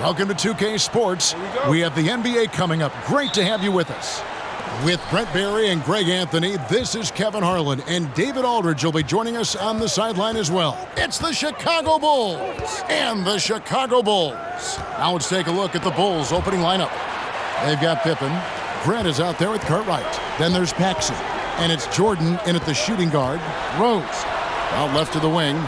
Welcome to 2K Sports. We have the NBA coming up. Great to have you with us. With Brent Barry and Greg Anthony, this is Kevin Harlan, and David Aldridge will be joining us on the sideline as well. It's the Chicago Bulls and the Chicago Bulls. Now let's take a look at the Bulls' opening lineup. They've got Pippen. Grant is out there with Cartwright. Then there's Paxson, and it's Jordan in at the shooting guard. Rose out left to the wing.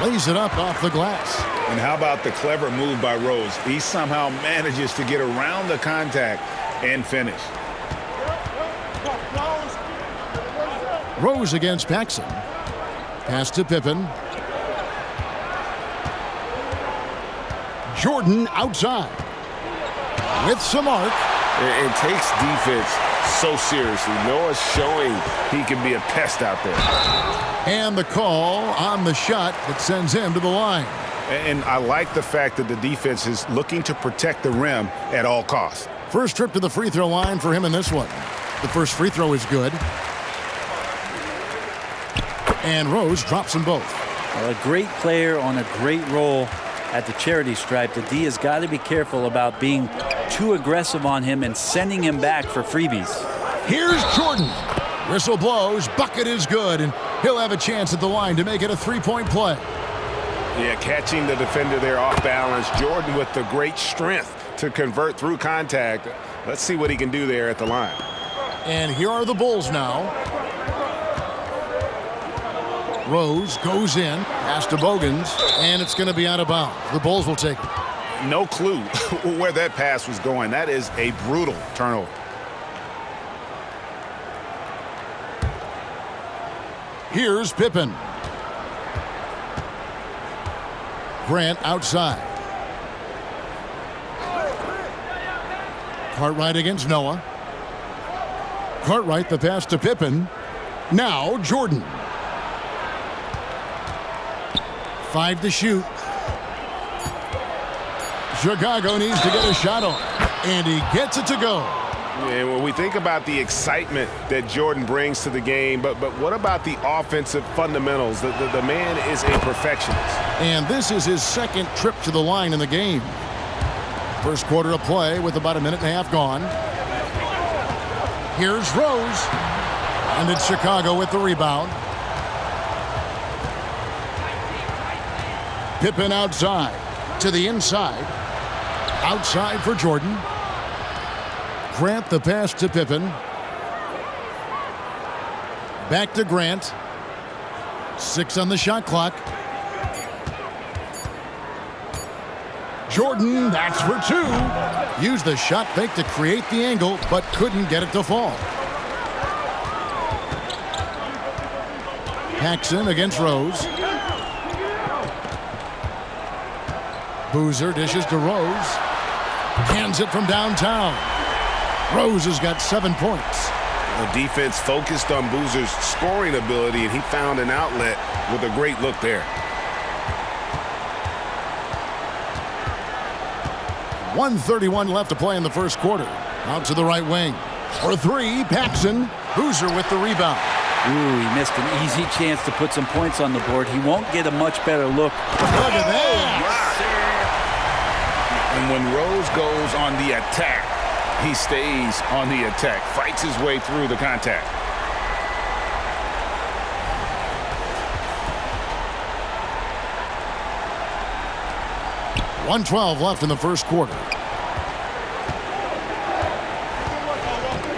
Lays it up off the glass. And how about the clever move by Rose? He somehow manages to get around the contact and finish. Rose against Paxson. Pass to Pippen. Jordan outside. With some arc. It takes defense so seriously. Noah's showing he can be a pest out there. And the call on the shot that sends him to the line. And I like the fact that the defense is looking to protect the rim at all costs. First trip to the free throw line for him in this one. The first free throw is good. And Rose drops them both. Well, a great player on a great role at the charity stripe. The D has got to be careful about being too aggressive on him and sending him back for freebies. Here's Jordan. Whistle blows. Bucket is good. And he'll have a chance at the line to make it a three-point play. Yeah, catching the defender there off balance. Jordan with the great strength to convert through contact. Let's see what he can do there at the line. And here are the Bulls now. Rose goes in, pass to Bogans, and it's going to be out of bounds. The Bulls will take it. No clue where that pass was going. That is a brutal turnover. Here's Pippen. Grant outside. Cartwright against Noah. Cartwright the pass to Pippen. Now Jordan. 5 to shoot. Chicago needs to get a shot on, and he gets it to go. And when we think about the excitement that Jordan brings to the game, but what about the offensive fundamentals? The man is a perfectionist. And this is his second trip to the line in the game. First quarter of play with about a minute and a half gone. Here's Rose. And it's Chicago with the rebound. Pippen outside to the inside. Outside for Jordan. Grant the pass to Pippen. Back to Grant. 6 on the shot clock. Jordan, that's for 2. Used the shot fake to create the angle, but couldn't get it to fall. Paxson against Rose. Boozer dishes to Rose. Hands it from downtown. Rose has got 7 points. The defense focused on Boozer's scoring ability, and he found an outlet with a great look there. 1:31 left to play in the first quarter. Out to the right wing. For 3, Paxson. Boozer with the rebound. Ooh, he missed an easy chance to put some points on the board. He won't get a much better look. Look at that. And when Rose goes on the attack, he stays on the attack, fights his way through the contact. .112 left in the first quarter.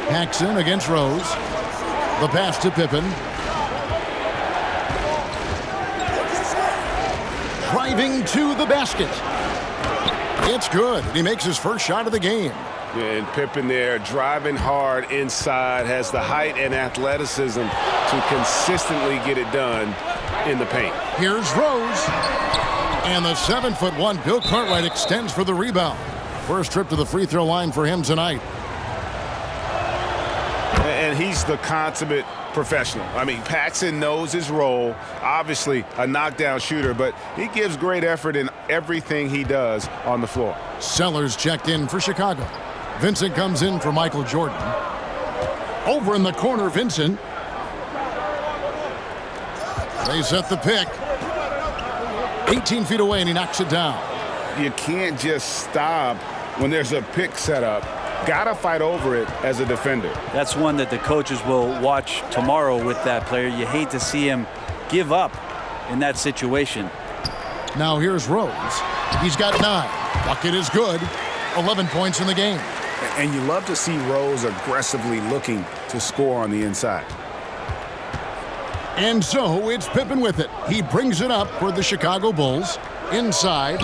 Paxson against Rose. The pass to Pippen. Driving to the basket. It's good. He makes his first shot of the game. And Pippen there driving hard inside, has the height and athleticism to consistently get it done in the paint. Here's Rose. And the 7'1" Bill Cartwright extends for the rebound. First trip to the free throw line for him tonight. And he's the consummate professional. I mean, Paxson knows his role. Obviously a knockdown shooter, but he gives great effort in everything he does on the floor. Sellers checked in for Chicago. Vincent comes in for Michael Jordan. Over in the corner, Vincent. They set the pick. 18 feet away, and he knocks it down. You can't just stop when there's a pick set up. Gotta fight over it as a defender. That's one that the coaches will watch tomorrow with that player. You hate to see him give up in that situation. Now here's Rose. He's got 9. Bucket is good. 11 points in the game. And you love to see Rose aggressively looking to score on the inside. And so it's Pippen with it. He brings it up for the Chicago Bulls. Inside.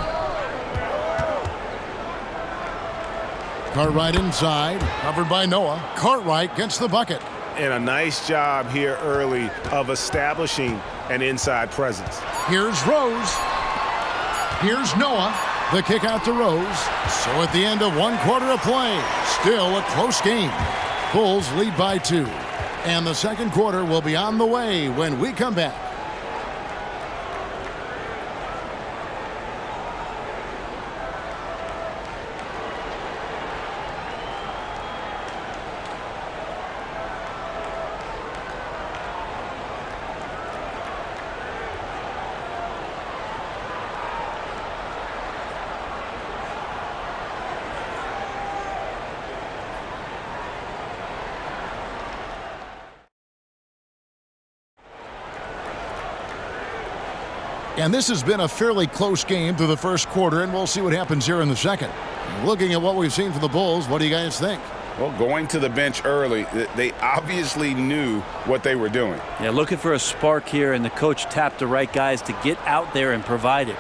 Cartwright inside, covered by Noah. Cartwright gets the bucket. And a nice job here early of establishing an inside presence. Here's Rose. Here's Noah. The kick out to Rose. So at the end of 1 quarter of play, still a close game. Bulls lead by 2. And the second quarter will be on the way when we come back. And this has been a fairly close game through the first quarter, and we'll see what happens here in the second. Looking at what we've seen from the Bulls, what do you guys think? Well, going to the bench early, they obviously knew what they were doing. Yeah, looking for a spark here, and the coach tapped the right guys to get out there and provide it.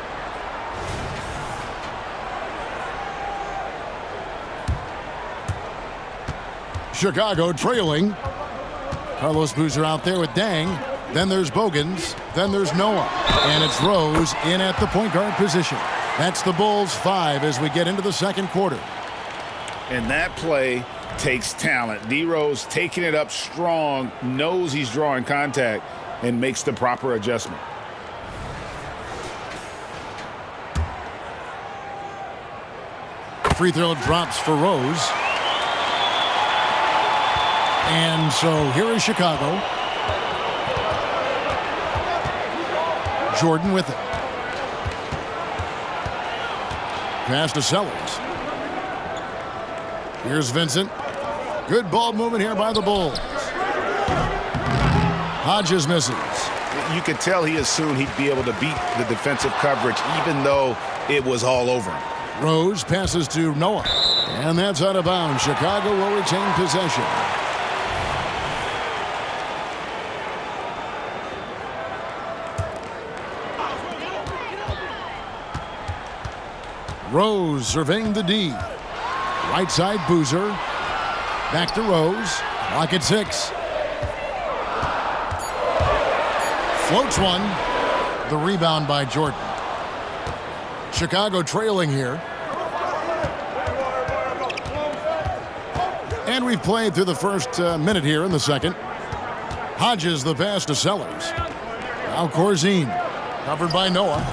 Chicago trailing. Carlos Boozer out there with Dang. Then there's Bogans. Then there's Noah. And it's Rose in at the point guard position. That's the Bulls 5 as we get into the second quarter. And that play takes talent. D. Rose taking it up strong, knows he's drawing contact, and makes the proper adjustment. Free throw drops for Rose. And so here is Chicago. Jordan with it. Pass to Sellers. Here's Vincent. Good ball movement here by the Bulls. Hodges misses. You could tell he assumed he'd be able to beat the defensive coverage even though it was all over him. Rose passes to Noah. And that's out of bounds. Chicago will retain possession. Rose surveying the D. Right side, Boozer. Back to Rose. Clock at 6. Floats one. The rebound by Jordan. Chicago trailing here. And we've played through the first minute here in the second. Hodges the pass to Sellers. Now Corzine. Covered by Noah.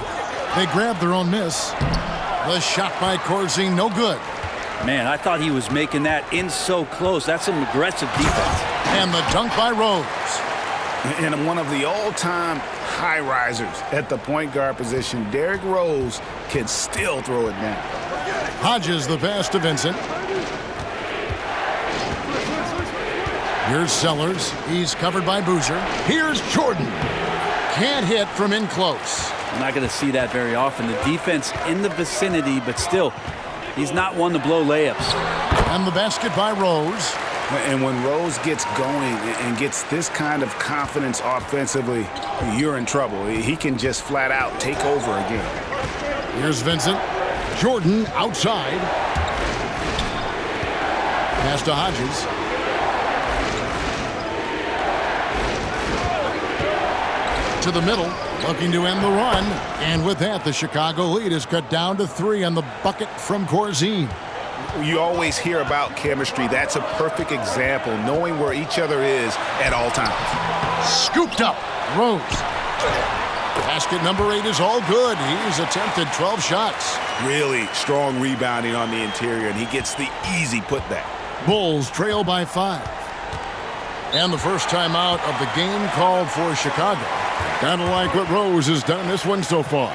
They grab their own miss. The shot by Corzine, no good. Man, I thought he was making that in so close. That's some aggressive defense. And the dunk by Rose. And one of the all-time high risers at the point guard position, Derrick Rose can still throw it down. Hodges the pass to Vincent. Here's Sellers. He's covered by Boozer. Here's Jordan. Can't hit from in close. I'm not going to see that very often. The defense in the vicinity, but still, he's not one to blow layups. And the basket by Rose. And when Rose gets going and gets this kind of confidence offensively, you're in trouble. He can just flat out take over again. Here's Vincent. Jordan outside. Pass to Hodges. To the middle, looking to end the run. And with that, the Chicago lead is cut down to 3 on the bucket from Corzine. You always hear about chemistry. That's a perfect example, knowing where each other is at all times. Scooped up. Rose. Basket number 8 is all good. He's attempted 12 shots. Really strong rebounding on the interior, and he gets the easy putback. Bulls trail by 5. And the first timeout of the game called for Chicago. Kind of like what Rose has done in this one so far.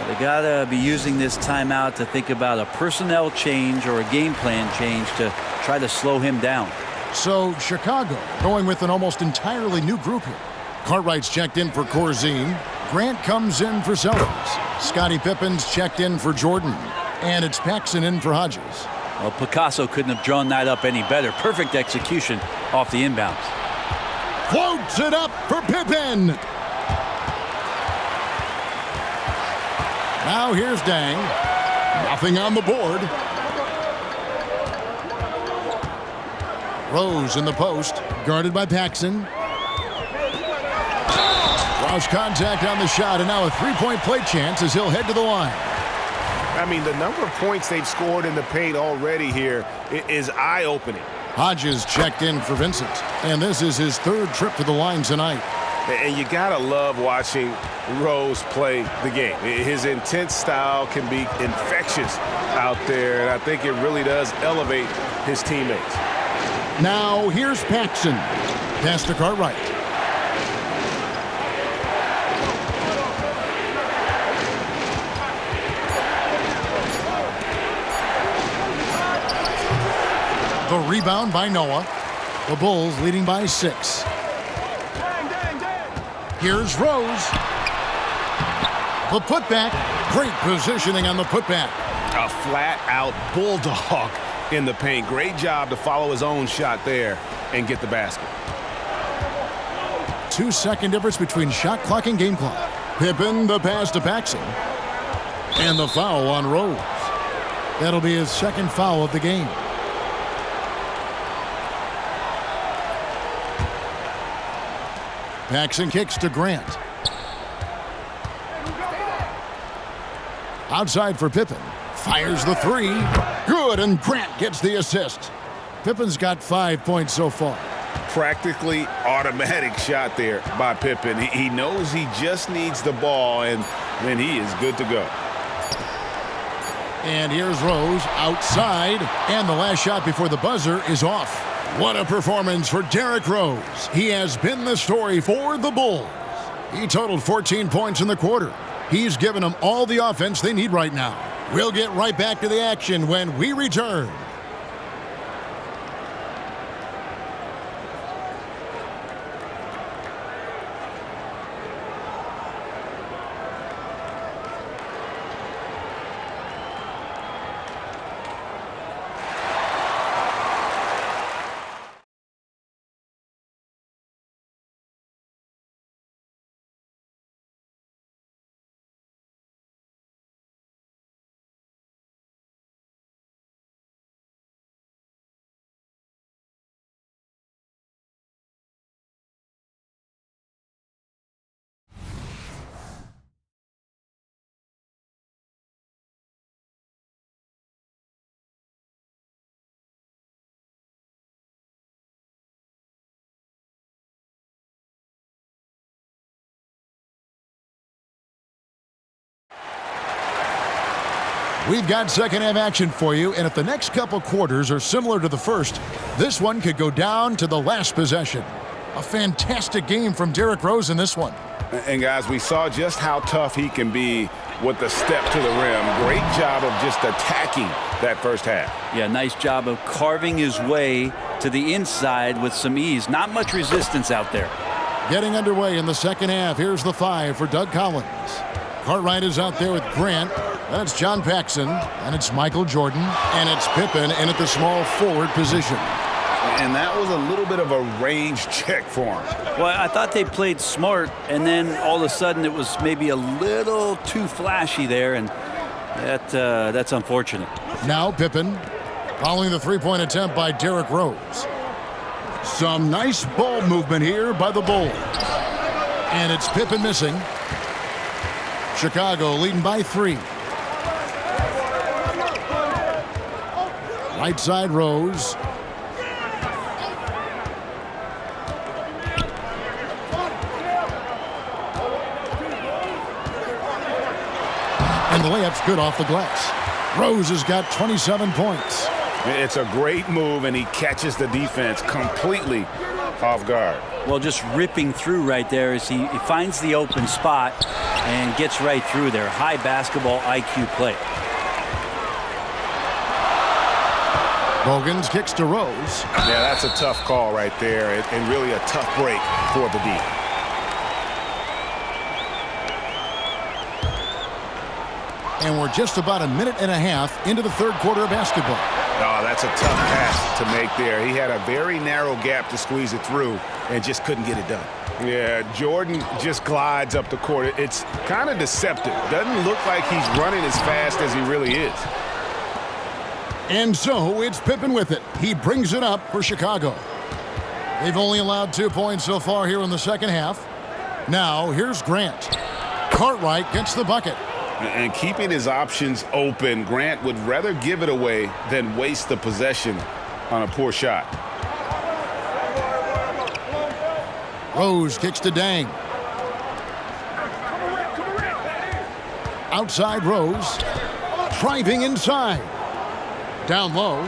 They got to be using this timeout to think about a personnel change or a game plan change to try to slow him down. So Chicago going with an almost entirely new group here. Cartwright's checked in for Corzine. Grant comes in for Sellers. Scottie Pippen's checked in for Jordan. And it's Paxson in for Hodges. Well, Picasso couldn't have drawn that up any better. Perfect execution off the inbounds. Floats it up for Pippen. Now here's Dang. Nothing on the board. Rose in the post, guarded by Paxson. Lost contact on the shot, and now a three-point play chance as he'll head to the line. I mean, the number of points they've scored in the paint already here is eye-opening. Hodges checked in for Vincent, and this is his third trip to the line tonight. And you gotta love watching Rose play the game. His intense style can be infectious out there, and I think it really does elevate his teammates. Now here's Paxson. Pass to Cartwright. The rebound by Noah. The Bulls leading by 6. Here's Rose. The putback. Great positioning on the putback. A flat-out bulldog in the paint. Great job to follow his own shot there and get the basket. 2-second difference between shot clock and game clock. Pippen the pass to Paxson. And the foul on Rose. That'll be his second foul of the game. Paxson kicks to Grant. Outside for Pippen. Fires the three. Good, and Grant gets the assist. Pippen's got 5 points so far. Practically automatic shot there by Pippen. He knows he just needs the ball, and then he is good to go. And here's Rose outside, and the last shot before the buzzer is off. What a performance for Derrick Rose. He has been the story for the Bulls. He totaled 14 points in the quarter. He's given them all the offense they need right now. We'll get right back to the action when we return. We've got second half action for you, and if the next couple quarters are similar to the first, this one could go down to the last possession. A fantastic game from Derrick Rose in this one. And guys, we saw just how tough he can be with the step to the rim. Great job of just attacking that first half. Yeah, nice job of carving his way to the inside with some ease. Not much resistance out there. Getting underway in the second half. Here's the 5 for Doug Collins. Cartwright is out there with Grant. That's John Paxson, and it's Michael Jordan, and it's Pippen in at the small forward position. And that was a little bit of a range check for him. Well, I thought they played smart, and then all of a sudden it was maybe a little too flashy there, and that's unfortunate. Now Pippen, following the three-point attempt by Derrick Rose. Some nice ball movement here by the Bulls. And it's Pippen missing. Chicago leading by 3. Right side Rose. And the layup's good off the glass. Rose has got 27 points. It's a great move, and he catches the defense completely off guard. Well, just ripping through right there as he finds the open spot and gets right through there. High basketball IQ play. Bogans kicks to Rose. Yeah, that's a tough call right there, and really a tough break for the D. And we're just about a minute and a half into the third quarter of basketball. Oh, that's a tough pass to make there. He had a very narrow gap to squeeze it through and just couldn't get it done. Yeah, Jordan just glides up the court. It's kind of deceptive. Doesn't look like he's running as fast as he really is. And so it's Pippen with it. He brings it up for Chicago. They've only allowed 2 points so far here in the second half. Now here's Grant. Cartwright gets the bucket. And keeping his options open, Grant would rather give it away than waste the possession on a poor shot. Rose kicks to Dang. Outside Rose. Driving inside. Down low.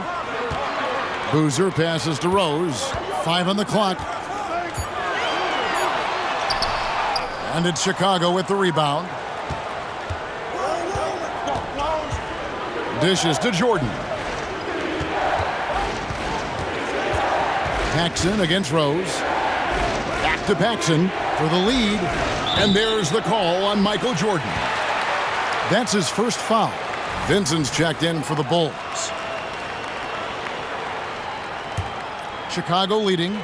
Boozer passes to Rose. 5 on the clock. And it's Chicago with the rebound. Dishes to Jordan. Paxson against Rose. Back to Paxson for the lead. And there's the call on Michael Jordan. That's his first foul. Vincent's checked in for the Bulls. Chicago leading.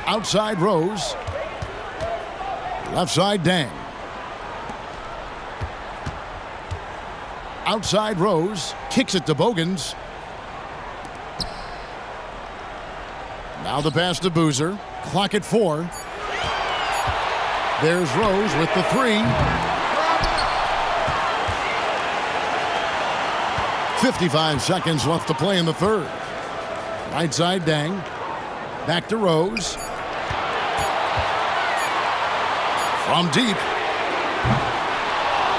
Outside Rose. Left side Dang. Outside Rose. Kicks it to Bogans. Now the pass to Boozer. Clock at 4. There's Rose with the 3. 55 seconds left to play in the third. Right side Dang. Back to Rose. From deep.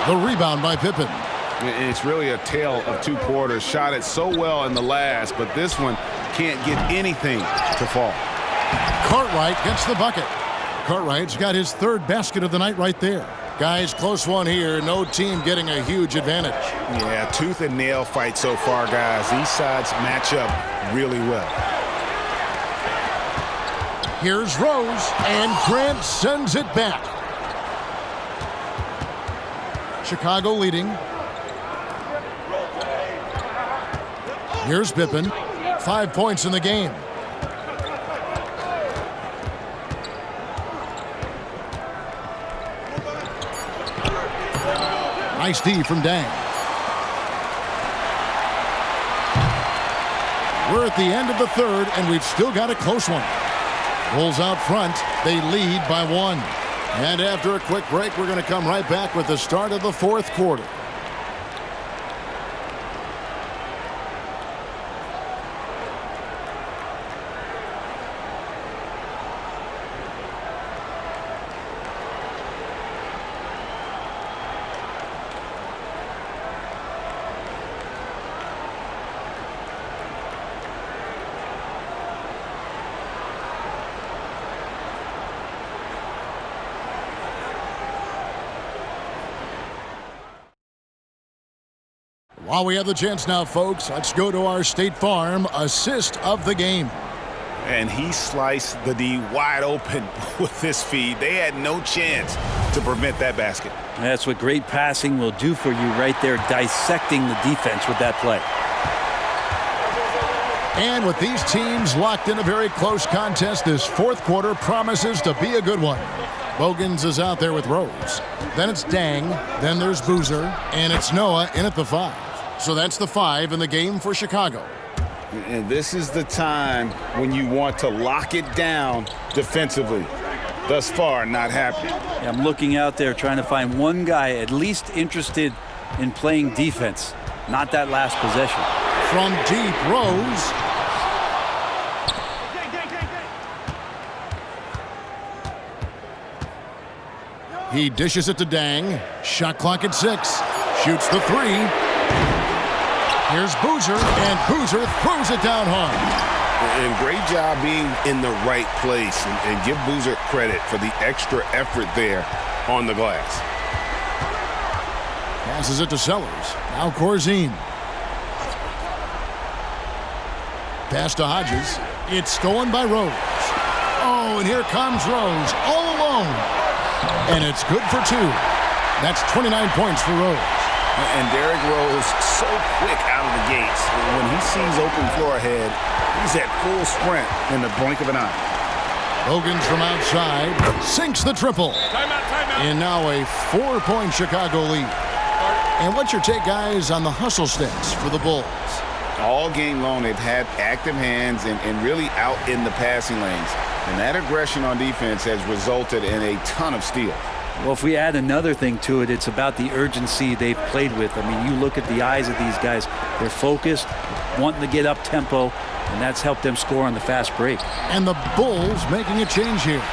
The rebound by Pippen. It's really a tale of 2 quarters. Shot it so well in the last, but this one can't get anything to fall. Cartwright gets the bucket. Cartwright's got his 3rd basket of the night right there. Guys, close one here. No team getting a huge advantage. Yeah, tooth and nail fight so far, guys. These sides match up really well. Here's Rose, and Grant sends it back. Chicago leading. Here's Pippen. 5 points in the game. Nice D from Dang. We're at the end of the third, and we've still got a close one. Bulls out front. They lead by 1. And after a quick break, we're going to come right back with the start of the fourth quarter. While we have the chance now, folks, let's go to our State Farm assist of the game. And he sliced the D wide open with this feed. They had no chance to prevent that basket. That's what great passing will do for you right there, dissecting the defense with that play. And with these teams locked in a very close contest, this fourth quarter promises to be a good one. Bogans is out there with Rose. Then it's Dang. Then there's Boozer. And it's Noah in at the 5. So that's the 5 in the game for Chicago. And this is the time when you want to lock it down defensively. Thus far, not happening. Yeah, I'm looking out there trying to find one guy at least interested in playing defense, not that last possession. From deep, Rose. He dishes it to Dang. Shot clock at 6. Shoots the 3. Here's Boozer, and Boozer throws it down hard. And great job being in the right place. And give Boozer credit for the extra effort there on the glass. Passes it to Sellers. Now Corzine. Pass to Hodges. It's stolen by Rose. Oh, and here comes Rose all alone. And it's good for 2. That's 29 points for Rose. And Derrick Rose so quick out of the gates. When he sees open floor ahead, he's at full sprint in the blink of an eye. Hogan's from outside. Sinks the triple. Timeout. And now a 4-point Chicago lead. And what's your take, guys, on the hustle stats for the Bulls? All game long, they've had active hands and really out in the passing lanes. And that aggression on defense has resulted in a ton of steals. Well, if we add another thing to it, it's about the urgency they've played with. I mean, you look at the eyes of these guys. They're focused, wanting to get up tempo, and that's helped them score on the fast break. And the Bulls making a change here.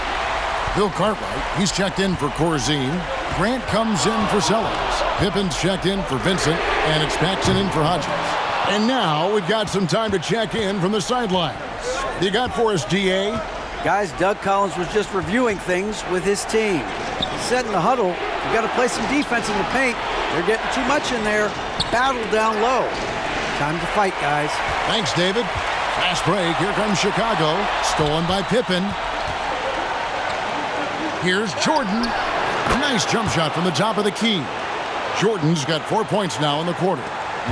Bill Cartwright, he's checked in for Corzine. Grant comes in for Sellers. Pippen's checked in for Vincent, and it's Paxson in for Hodges. And now we've got some time to check in from the sidelines. You got for us, DA? Guys, Doug Collins was just reviewing things with his team. He said in the huddle, you got to play some defense in the paint. They're getting too much in there. Battle down low. Time to fight, guys. Thanks, David. Fast break. Here comes Chicago. Stolen by Pippen. Here's Jordan. Nice jump shot from the top of the key. Jordan's got 4 points now in the quarter.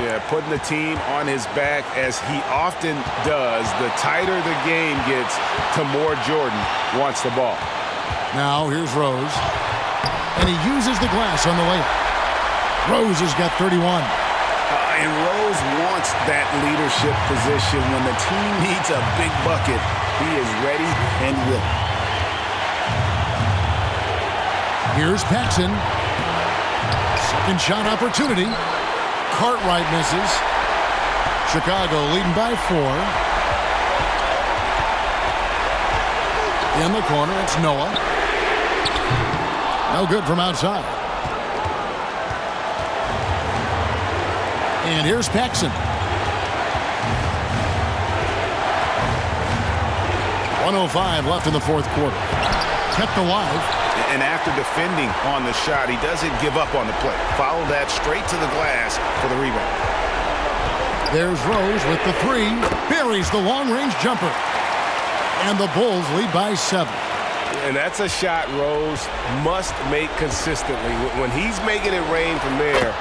Yeah, putting the team on his back as he often does. The tighter the game gets, the more Jordan wants the ball. Now here's Rose. And he uses the glass on the layup. Rose has got 31. And Rose wants that leadership position. When the team needs a big bucket, he is ready and willing. Here's Paxson. Second shot opportunity. Cartwright misses. Chicago leading by 4. In the corner, it's Noah. No good from outside. And here's Paxson. 1:05 left in the fourth quarter. Kept alive. And after defending on the shot, he doesn't give up on the play. Follow that straight to the glass for the rebound. There's Rose with the 3. Buries the long-range jumper. And the Bulls lead by 7. And that's a shot Rose must make consistently. When he's making it rain from there,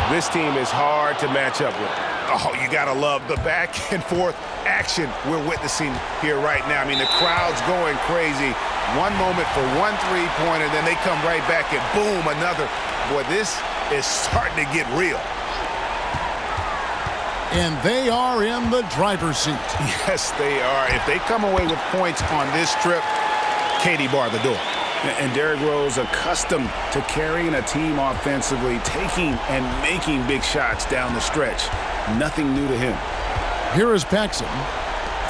this team is hard to match up with. Oh, you got to love the back and forth action we're witnessing here right now. I mean, the crowd's going crazy. One moment for one three-pointer, then they come right back and boom, another. Boy, this is starting to get real. And they are in the driver's seat. Yes, they are. If they come away with points on this trip, Katie bar the door. And Derrick Rose, accustomed to carrying a team offensively, taking and making big shots down the stretch. Nothing new to him. Here is Paxson,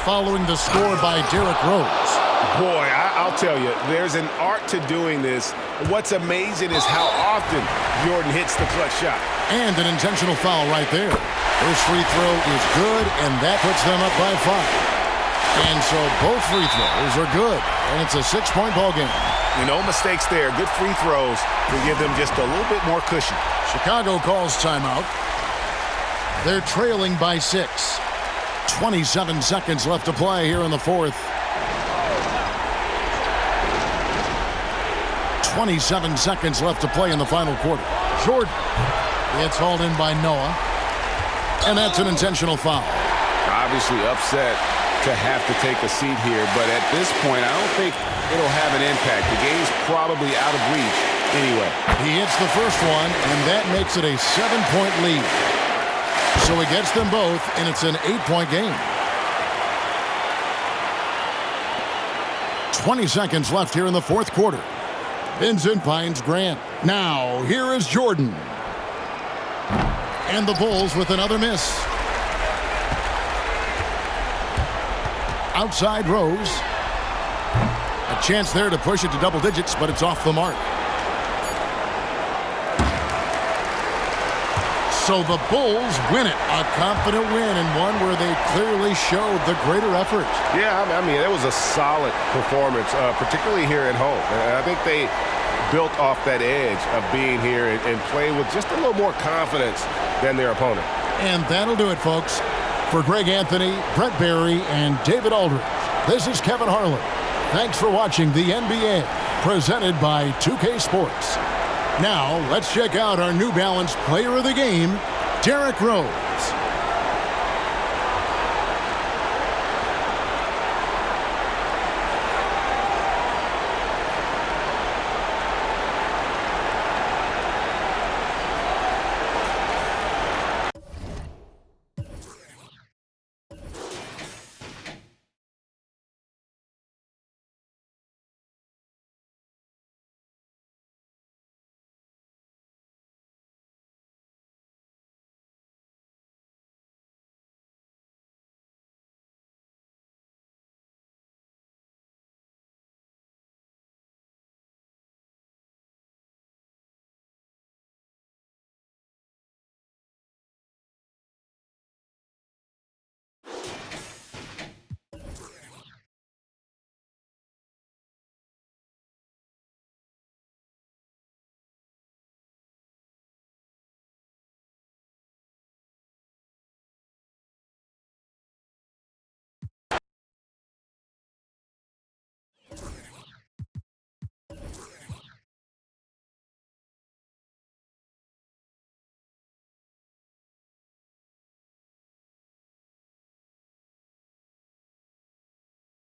following the score by Derrick Rose. Boy, I'll tell you, there's an art to doing this. What's amazing is how often Jordan hits the clutch shot. And an intentional foul right there. First free throw is good, and that puts them up by 5. And so both free throws are good, and it's a 6-point ball game. No mistakes there. Good free throws to give them just a little bit more cushion. Chicago calls timeout. They're trailing by 6. 27 seconds left to play here in the fourth. 27 seconds left to play in the final quarter. Jordan. It's hauled in by Noah. And that's an intentional foul. Obviously upset to have to take a seat here, but at this point, I don't think it'll have an impact. The game's probably out of reach anyway. He hits the first one, and that makes it a 7-point lead. So he gets them both, and it's an 8-point game. 20 seconds left here in the fourth quarter. Vincent finds Grant. Now, here is Jordan. And the Bulls with another miss. Outside Rose. A chance there to push it to double digits, but it's off the mark. So the Bulls win it. A confident win, and one where they clearly showed the greater effort. Yeah, I mean, it was a solid performance, particularly here at home. And I think they built off that edge of being here and playing with just a little more confidence than their opponent. And that'll do it, folks. For Greg Anthony, Brent Barry, and David Aldridge, this is Kevin Harlan. Thanks for watching the NBA, presented by 2K Sports. Now, let's check out our New Balance player of the game, Derrick Rose.